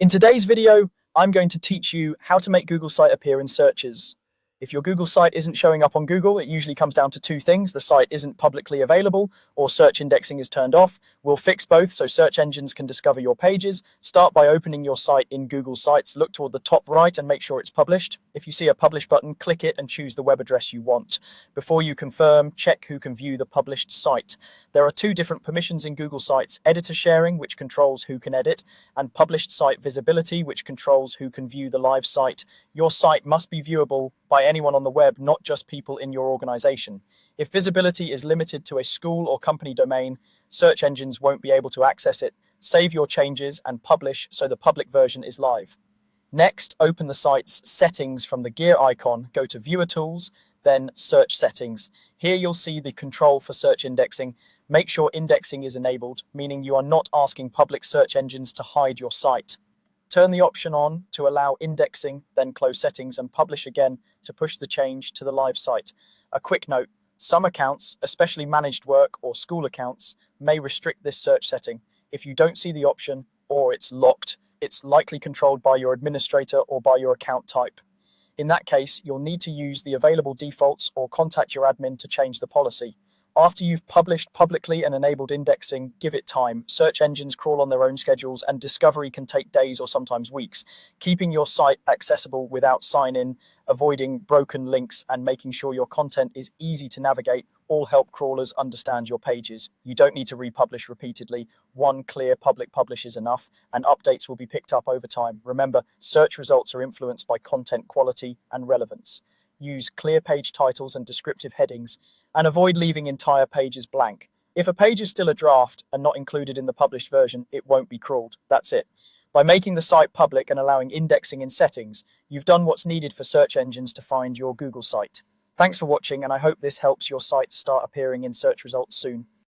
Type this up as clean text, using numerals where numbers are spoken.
In today's video, I'm going to teach you how to make Google site appear in searches. If your Google site isn't showing up on Google, it usually comes down to two things. The site isn't publicly available or search indexing is turned off. We'll fix both so search engines can discover your pages. Start by opening your site in Google Sites. Look toward the top right and make sure it's published. If you see a publish button, click it and choose the web address you want. Before you confirm, check who can view the published site. There are two different permissions in Google Sites: editor sharing, which controls who can edit, and published site visibility, which controls who can view the live site. Your site must be viewable by anyone on the web, not just people in your organization. If visibility is limited to a school or company domain, search engines won't be able to access it. Save your changes and publish so the public version is live. Next, open the site's settings from the gear icon, go to Viewer Tools, then Search Settings. Here you'll see the control for search indexing. Make sure indexing is enabled, meaning you are not asking public search engines to hide your site. Turn the option on to allow indexing, then close settings and publish again to push the change to the live site. A quick note: some accounts, especially managed work or school accounts, may restrict this search setting. If you don't see the option or it's locked, it's likely controlled by your administrator or by your account type. In that case, you'll need to use the available defaults or contact your admin to change the policy. After you've published publicly and enabled indexing, give it time. Search engines crawl on their own schedules and discovery can take days or sometimes weeks. Keeping your site accessible without sign-in, avoiding broken links, and making sure your content is easy to navigate all help crawlers understand your pages. You don't need to republish repeatedly. One clear public publish is enough, and updates will be picked up over time. Remember, search results are influenced by content quality and relevance. Use clear page titles and descriptive headings, and avoid leaving entire pages blank. If a page is still a draft and not included in the published version, it won't be crawled. That's it. By making the site public and allowing indexing in settings, you've done what's needed for search engines to find your Google site. Thanks for watching, and I hope this helps your site start appearing in search results soon.